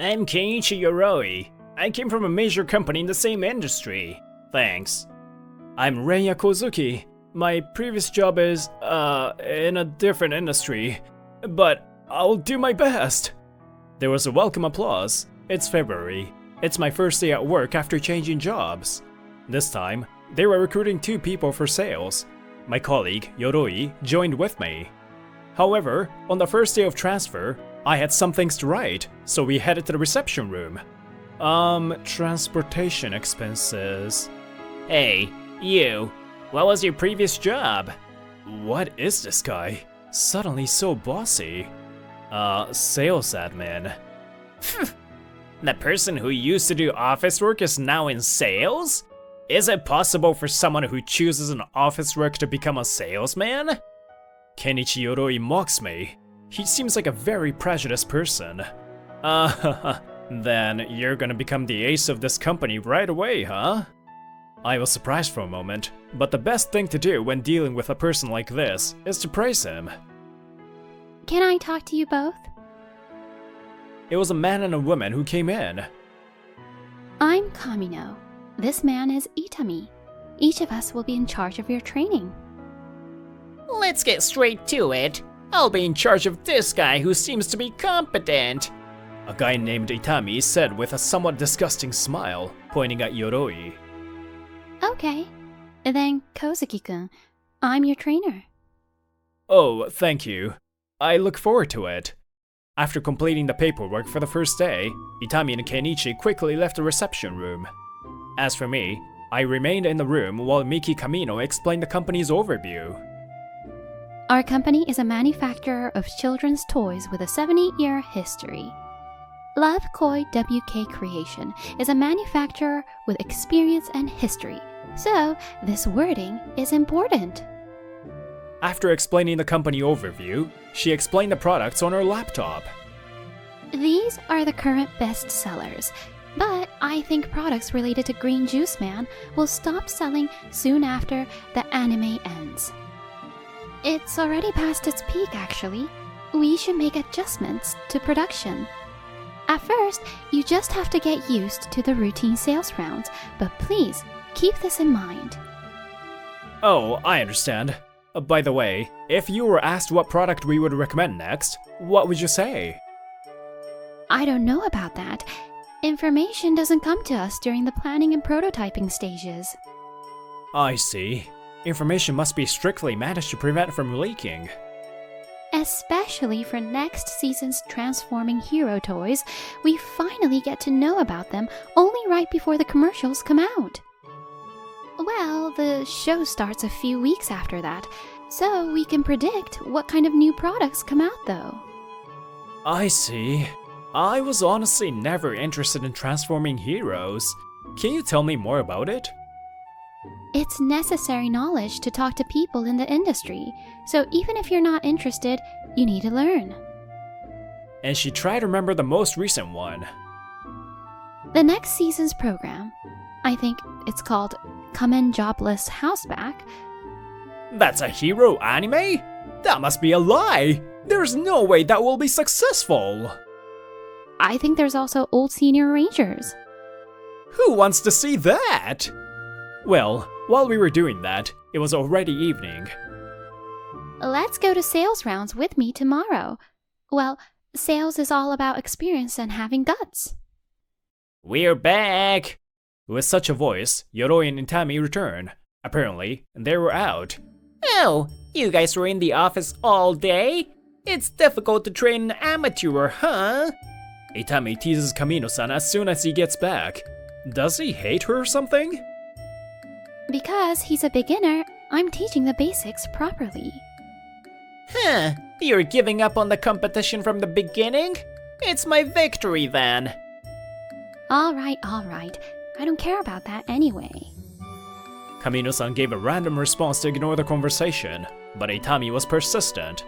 I'm Keiichi Yoroi. I came from a major company in the same industry. Thanks. I'm Renya Kozuki. My previous job is, in a different industry. But I'll do my best. There was a welcome applause. It's February. It's my first day at work after changing jobs. This time, they were recruiting 2 people for sales. My colleague, Yoroi, joined with me. However, on the first day of transfer, I had some things to write, so we headed to the reception room. Transportation expenses. Hey, you. What was your previous job? What is this guy? Suddenly so bossy. Sales admin. The person who used to do office work is now in sales? Is it possible for someone who chooses an office work to become a salesman? Kenichi Yoroi mocks me. He seems like a very prejudiced person. Then you're gonna become the ace of this company right away, huh? I was surprised for a moment, but the best thing to do when dealing with a person like this is to praise him. Can I talk to you both? It was a man and a woman who came in. I'm Kamino. This man is Itami. Each of us will be in charge of your training. Let's get straight to it. I'll be in charge of this guy who seems to be competent. A guy named Itami said with a somewhat disgusting smile, pointing at Yoroi. Okay. Then Kozuki-kun, I'm your trainer. Oh, thank you. I look forward to it. After completing the paperwork for the first day, Itami and Kenichi quickly left the reception room. As for me, I remained in the room while Miki Kamino explained the company's overview. Our company is a manufacturer of children's toys with a 70-year history. Love Koi WK Creation is a manufacturer with experience and history, so this wording is important. After explaining the company overview, she explained the products on her laptop. These are the current best sellers, but I think products related to Green Juice Man will stop selling soon after the anime ends. It's already past its peak, actually. We should make adjustments to production. At first, you just have to get used to the routine sales rounds, but please keep this in mind. Oh, I understand. By the way, if you were asked what product we would recommend next, what would you say? I don't know about that. Information doesn't come to us during the planning and prototyping stages. I see. Information must be strictly managed to prevent from leaking. Especially for next season's Transforming Hero toys, we finally get to know about them only right before the commercials come out. Well, the show starts a few weeks after that, so we can predict what kind of new products come out though. I see. I was honestly never interested in transforming heroes. Can you tell me more about it? It's necessary knowledge to talk to people in the industry, so even if you're not interested, you need to learn. And she tried to remember the most recent one. The next season's program, I think it's called Kamen Jobless Houseback. That's a hero anime? That must be a lie! There's no way that will be successful! I think there's also Old Senior Rangers. Who wants to see that? Well, while we were doing that, it was already evening. Let's go to sales rounds with me tomorrow. Well, sales is all about experience and having guts. We're back! With such a voice, Yoroi and Itami return. Apparently, they were out. Oh, you guys were in the office all day? It's difficult to train an amateur, huh? Itami teases Kamino-san as soon as he gets back. Does he hate her or something? Because he's a beginner, I'm teaching the basics properly. Huh, you're giving up on the competition from the beginning? It's my victory then. Alright. I don't care about that anyway. Kamino-san gave a random response to ignore the conversation, but Itami was persistent.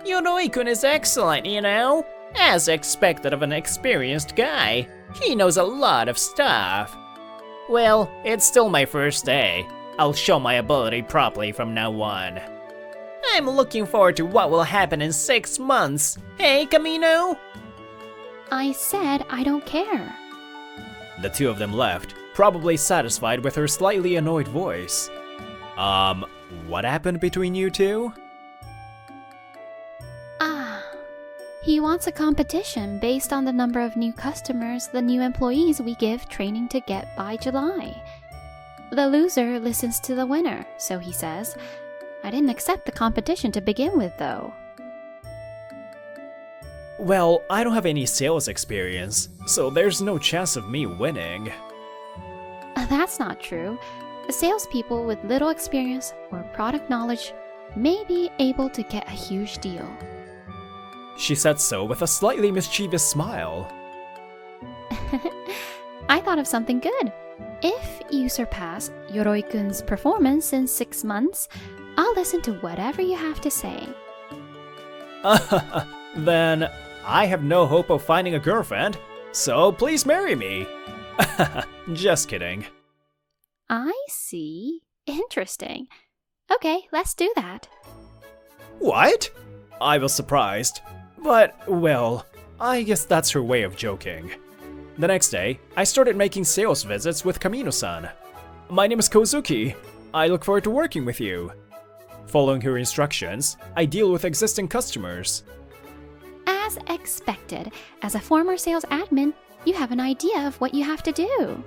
Yoroi-kun is excellent, you know? As expected of an experienced guy. He knows a lot of stuff. Well, it's still my first day. I'll show my ability properly from now on. I'm looking forward to what will happen in 6 months. Hey, Camino? I said I don't care. The two of them left, probably satisfied with her slightly annoyed voice. What happened between you two? He wants a competition based on the number of new customers the new employees we give training to get by July. The loser listens to the winner, so he says. I didn't accept the competition to begin with, though. Well, I don't have any sales experience, so there's no chance of me winning. That's not true. Salespeople with little experience or product knowledge may be able to get a huge deal. She said so with a slightly mischievous smile. I thought of something good. If you surpass Yoroi-kun's performance in 6 months, I'll listen to whatever you have to say. Then I have no hope of finding a girlfriend, so please marry me. Just kidding. I see. Interesting. Okay, let's do that. What? I was surprised. But, well, I guess that's her way of joking. The next day, I started making sales visits with Kamino-san. My name is Kozuki. I look forward to working with you. Following her instructions, I deal with existing customers. As expected, as a former sales admin, you have an idea of what you have to do.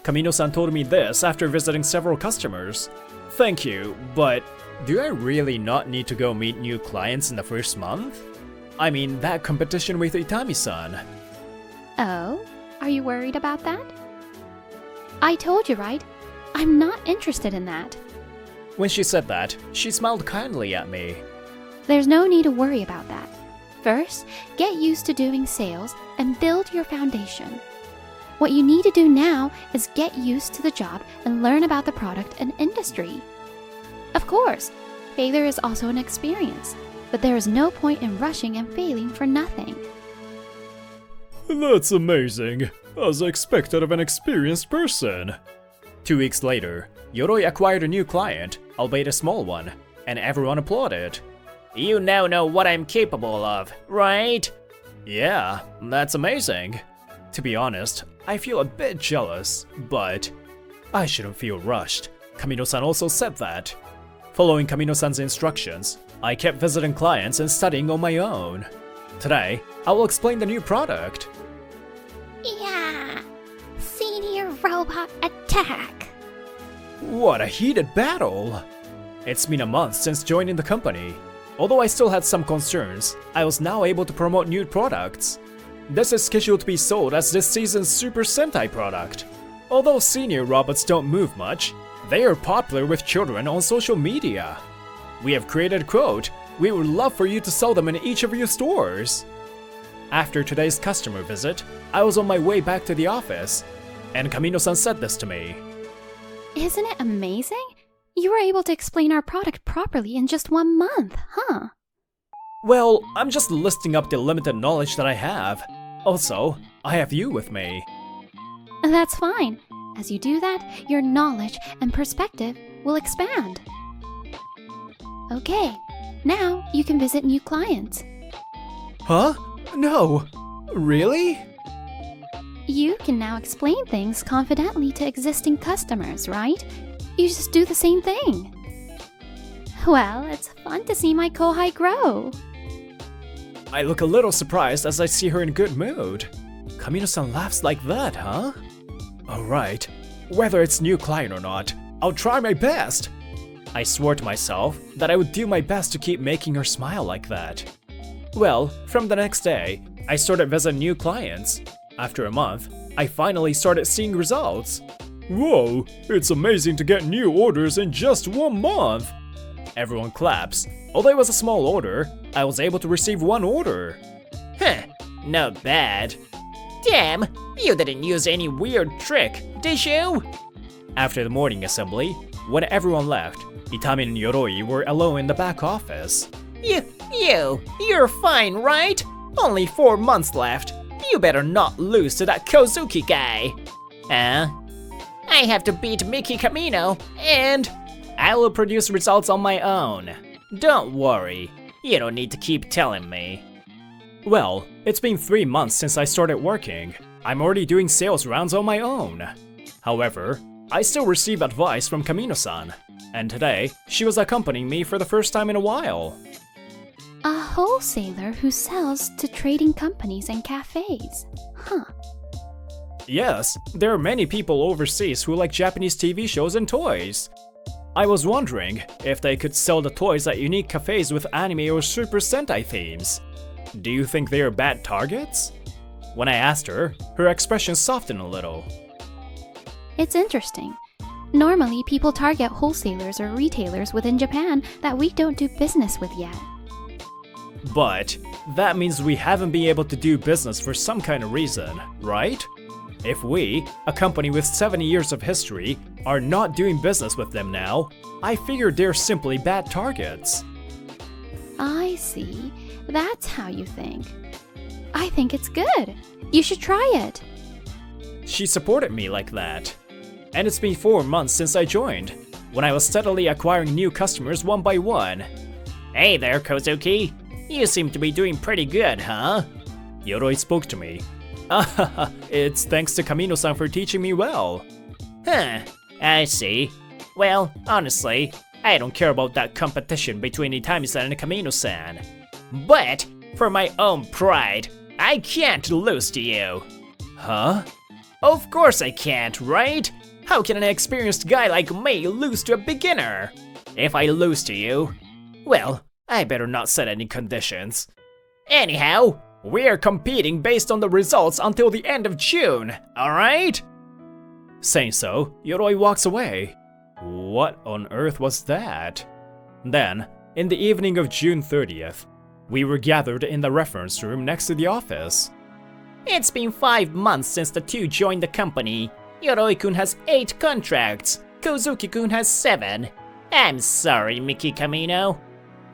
Kamino-san told me this after visiting several customers. Thank you, but do I really not need to go meet new clients in the first month? I mean, that competition with Itami-san. Oh, are you worried about that? I told you, right? I'm not interested in that. When she said that, she smiled kindly at me. There's no need to worry about that. First, get used to doing sales and build your foundation. What you need to do now is get used to the job and learn about the product and industry. Of course, failure is also an experience, but there is no point in rushing and failing for nothing. That's amazing, as expected of an experienced person. 2 weeks later, Yoroi acquired a new client, albeit a small one, and everyone applauded. You now know what I'm capable of, right? Yeah, that's amazing. To be honest, I feel a bit jealous, but I shouldn't feel rushed. Kamino-san also said that. Following Kamino-san's instructions, I kept visiting clients and studying on my own. Today, I will explain the new product. Yeah! Senior robot attack! What a heated battle! It's been a month since joining the company. Although I still had some concerns, I was now able to promote new products. This is scheduled to be sold as this season's Super Sentai product. Although senior robots don't move much, they are popular with children on social media. We have created a quote, "We would love for you to sell them in each of your stores." After today's customer visit, I was on my way back to the office, and Kamino-san said this to me. Isn't it amazing? You were able to explain our product properly in just 1 month, huh? Well, I'm just listing up the limited knowledge that I have. Also, I have you with me. That's fine. As you do that, your knowledge and perspective will expand. Okay, now you can visit new clients. Huh? No. Really? You can now explain things confidently to existing customers, right? You just do the same thing. Well, it's fun to see my kohai grow. I look a little surprised as I see her in good mood. Kamino-san laughs like that, huh? Alright, whether it's new client or not, I'll try my best. I swore to myself that I would do my best to keep making her smile like that. Well, from the next day, I started visiting new clients. After a month, I finally started seeing results. Whoa, it's amazing to get new orders in just 1 month. Everyone claps. Although it was a small order, I was able to receive 1 order. Huh, not bad. Damn, you didn't use any weird trick, did you? After the morning assembly, when everyone left, Itami and Yoroi were alone in the back office. You're fine, right? Only 4 months left. You better not lose to that Kozuki guy. I have to beat Miki Kamino, and I will produce results on my own. Don't worry, you don't need to keep telling me. Well, It's been 3 months since I started working. I'm already doing sales rounds on my own. However, I still receive advice from Kamino-san, and today she was accompanying me for the first time in a while. A wholesaler who sells to trading companies and cafes. Huh. Yes, there are many people overseas who like Japanese TV shows and toys. I was wondering if they could sell the toys at unique cafes with anime or Super Sentai themes. Do you think they are bad targets? When I asked her, her expression softened a little. It's interesting. Normally, people target wholesalers or retailers within Japan that we don't do business with yet. But that means we haven't been able to do business for some kind of reason, right? If we, a company with 70 years of history, are not doing business with them now, I figure they're simply bad targets. I see. That's how you think. I think it's good. You should try it. She supported me like that. And it's been 4 months since I joined, when I was steadily acquiring new customers one by one. Hey there, Kozuki. You seem to be doing pretty good, huh? Yoroi spoke to me. It's thanks to Kamino-san for teaching me well. Huh, I see. Well, honestly, I don't care about that competition between Itami-san and Kamino-san. But, for my own pride, I can't lose to you. Huh? Of course I can't, right? How can an experienced guy like me lose to a beginner? If I lose to you, well, I better not set any conditions. Anyhow, we're competing based on the results until the end of June, alright? Saying so, Yoroi walks away. What on earth was that? Then, in the evening of June 30th, we were gathered in the reference room next to the office. It's been 5 months since the two joined the company. Yoroi-kun has 8 contracts, Kozuki-kun has 7. I'm sorry, Miki Kamino.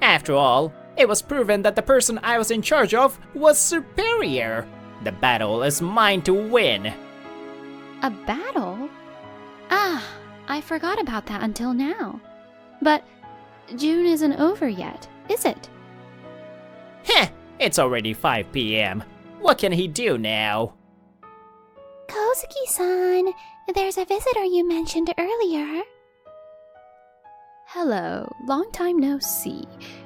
After all, it was proven that the person I was in charge of was superior. The battle is mine to win. A battle? Ah, I forgot about that until now. But June isn't over yet, is it? Heh, it's already 5 p.m. What can he do now? Kozuki-san, there's a visitor you mentioned earlier. Hello, long time no see.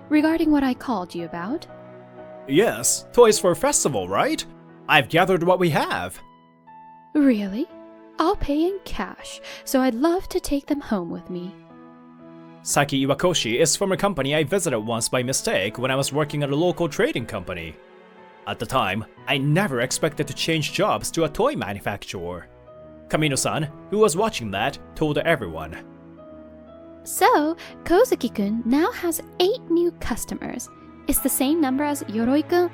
Regarding what I called you about? Yes, toys for a festival, right? I've gathered what we have. Really? I'll pay in cash, so I'd love to take them home with me. Saki Iwakoshi is from a company I visited once by mistake when I was working at a local trading company. At the time, I never expected to change jobs to a toy manufacturer. Kamino-san, who was watching that, told everyone. So, Kozuki-kun now has 8 new customers. It's the same number as Yoroi-kun.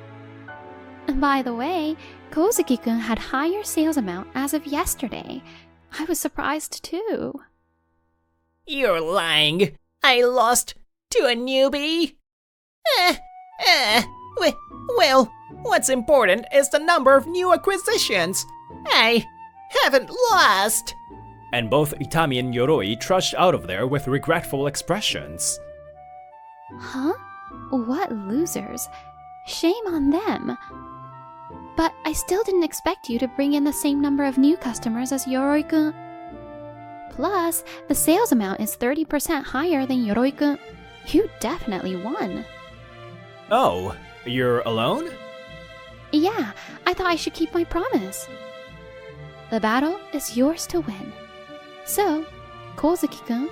By the way, Kozuki-kun had higher sales amount as of yesterday. I was surprised too. You're lying. I lost to a newbie? Well, what's important is the number of new acquisitions. I haven't lost. And both Itami and Yoroi trudged out of there with regretful expressions. Huh? What losers. Shame on them. But I still didn't expect you to bring in the same number of new customers as Yoroi-kun. Plus, the sales amount is 30% higher than Yoroi-kun. You definitely won. Oh, you're alone? Yeah, I thought I should keep my promise. The battle is yours to win. So, Kozuki-kun,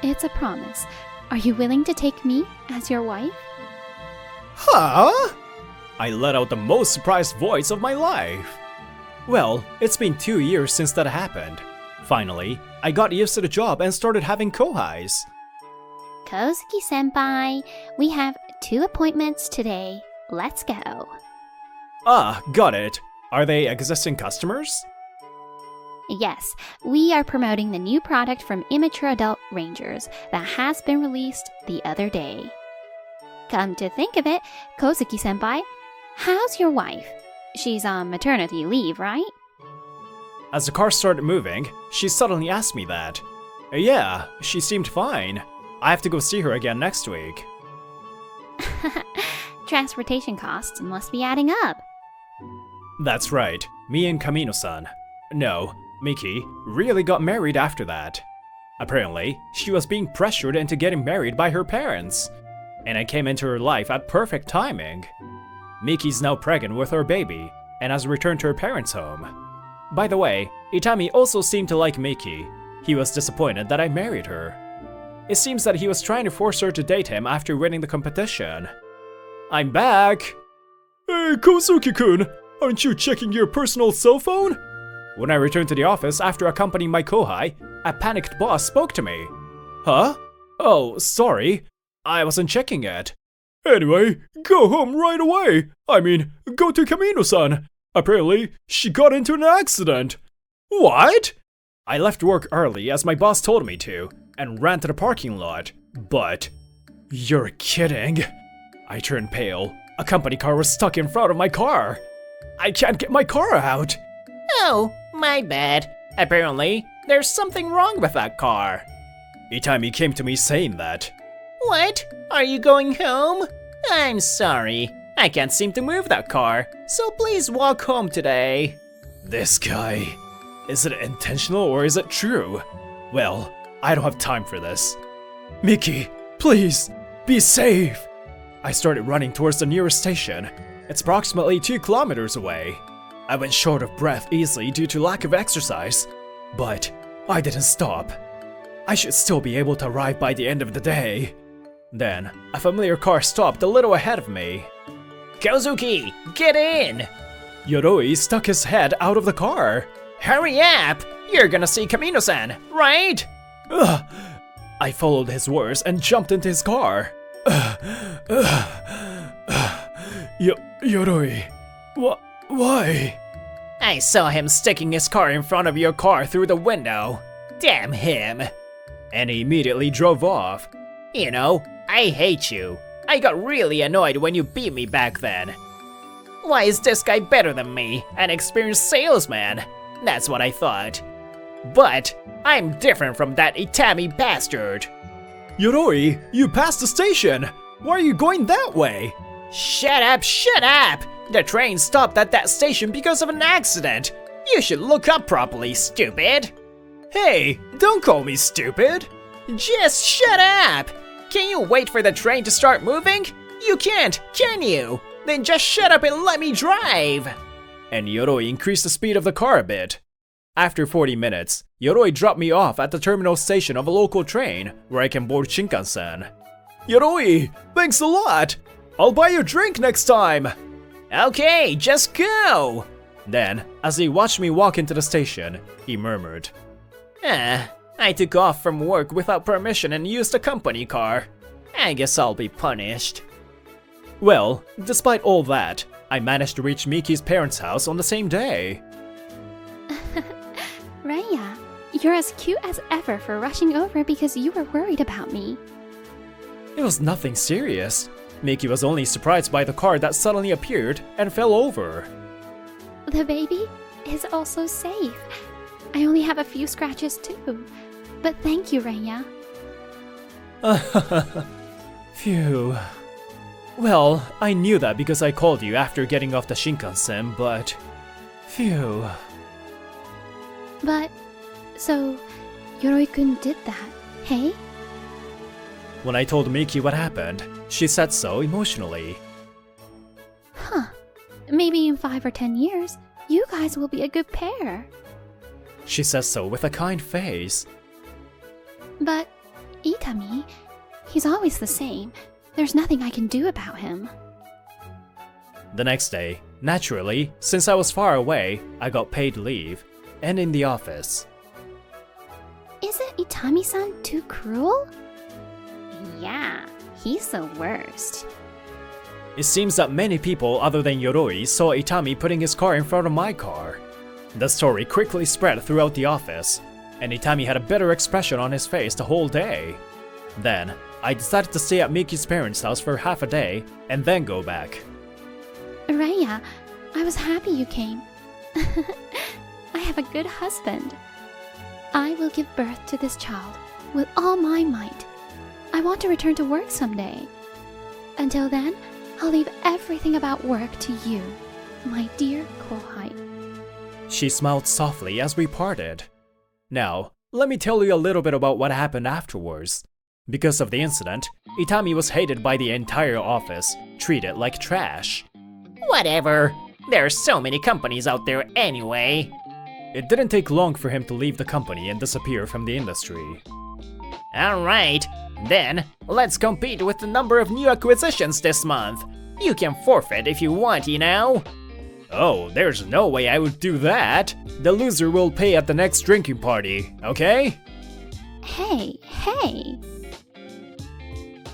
it's a promise. Are you willing to take me as your wife? Huh? I let out the most surprised voice of my life. Well, it's been 2 years since that happened. Finally, I got used to the job and started having kohais. Kozuki-senpai, we have 2 appointments today. Let's go. Ah, got it. Are they existing customers? Yes, we are promoting the new product from Immature Adult Rangers that has been released the other day. Come to think of it, Kozuki-senpai, how's your wife? She's on maternity leave, right? As the car started moving, she suddenly asked me that. Yeah, she seemed fine. I have to go see her again next week. Transportation costs must be adding up. That's right, me and Kamino-san. No, Miki really got married after that. Apparently, she was being pressured into getting married by her parents. And I came into her life at perfect timing. Miki's now pregnant with her baby, and has returned to her parents' home. By the way, Itami also seemed to like Miki. He was disappointed that I married her. It seems that he was trying to force her to date him after winning the competition. I'm back! Hey, Kozuki-kun! Aren't you checking your personal cell phone? When I returned to the office after accompanying my kohai, a panicked boss spoke to me. Huh? Oh, sorry. I wasn't checking it. Anyway, go home right away! I mean, go to Kamino-san! Apparently, she got into an accident! What? I left work early as my boss told me to, and ran to the parking lot. But... You're kidding. I turned pale. A company car was stuck in front of my car. I can't get my car out. Oh, my bad. Apparently, there's something wrong with that car. Itami came to me saying that. What? Are you going home? I'm sorry. I can't seem to move that car, so please walk home today. This guy... Is it intentional or is it true? Well, I don't have time for this. Miki, please, be safe! I started running towards the nearest station. It's approximately 2 kilometers away. I went short of breath easily due to lack of exercise, but I didn't stop. I should still be able to arrive by the end of the day. Then, a familiar car stopped a little ahead of me. Kozuki, get in! Yoroi stuck his head out of the car. Hurry up! You're gonna see Kamino-san, right? Ugh. I followed his words and jumped into his car. Yoroi, why? I saw him sticking his car in front of your car through the window. Damn him. And he immediately drove off. You know, I hate you. I got really annoyed when you beat me back then. Why is this guy better than me, an experienced salesman? That's what I thought. But I'm different from that Itami bastard. Yoroi, you passed the station! Why are you going that way? Shut up, shut up! The train stopped at that station because of an accident. You should look up properly, stupid. Hey, don't call me stupid. Just shut up! Can you wait for the train to start moving? You can't, can you? Then just shut up and let me drive! And Yoroi increased the speed of the car a bit. After 40 minutes, Yoroi dropped me off at the terminal station of a local train, where I can board Shinkansen. Yoroi, thanks a lot! I'll buy you a drink next time! Okay, just go! Then, as he watched me walk into the station, he murmured. I took off from work without permission and used a company car. I guess I'll be punished. Well, despite all that, I managed to reach Miki's parents' house on the same day. Raya, you're as cute as ever for rushing over because you were worried about me. It was nothing serious. Miki was only surprised by the car that suddenly appeared and fell over. The baby is also safe. I only have a few scratches too. But thank you, Raya. Phew. Well, I knew that because I called you after getting off the Shinkansen, but... Phew. But, so, Yoroi-kun did that, hey? When I told Miki what happened, she said so emotionally. Huh. Maybe in 5 or 10 years, you guys will be a good pair. She says so with a kind face. But, Itami, he's always the same. There's nothing I can do about him. The next day, naturally, since I was far away, I got paid leave, and in the office. Isn't Itami-san too cruel? Yeah, he's the worst. It seems that many people other than Yoroi saw Itami putting his car in front of my car. The story quickly spread throughout the office, and Itami had a bitter expression on his face the whole day. Then, I decided to stay at Miki's parents' house for half a day, and then go back. Raya, I was happy you came. I have a good husband. I will give birth to this child with all my might. I want to return to work someday. Until then, I'll leave everything about work to you. my dear Kohai. She smiled softly as we parted. Now, let me tell you a little bit about what happened afterwards. Because of the incident, Itami was hated by the entire office, treated like trash. Whatever. There are so many companies out there anyway. It didn't take long for him to leave the company and disappear from the industry. Alright, then let's compete with the number of new acquisitions this month. You can forfeit if you want, you know? Oh, there's no way I would do that. The loser will pay at the next drinking party, okay? Hey.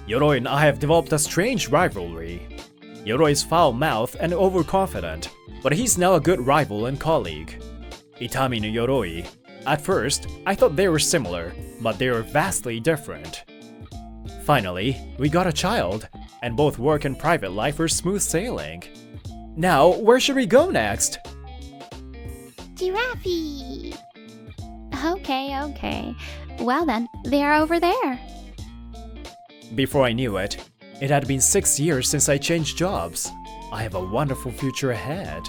Yoroi and I have developed a strange rivalry. Yoroi's foul-mouthed and overconfident, but he's now a good rival and colleague. Itami and Yoroi. At first, I thought they were similar, but they were vastly different. Finally, we got a child, and both work and private life are smooth sailing. Now, where should we go next? Giraffe! Okay. Well then, they're over there. Before I knew it, it had been 6 years since I changed jobs. I have a wonderful future ahead.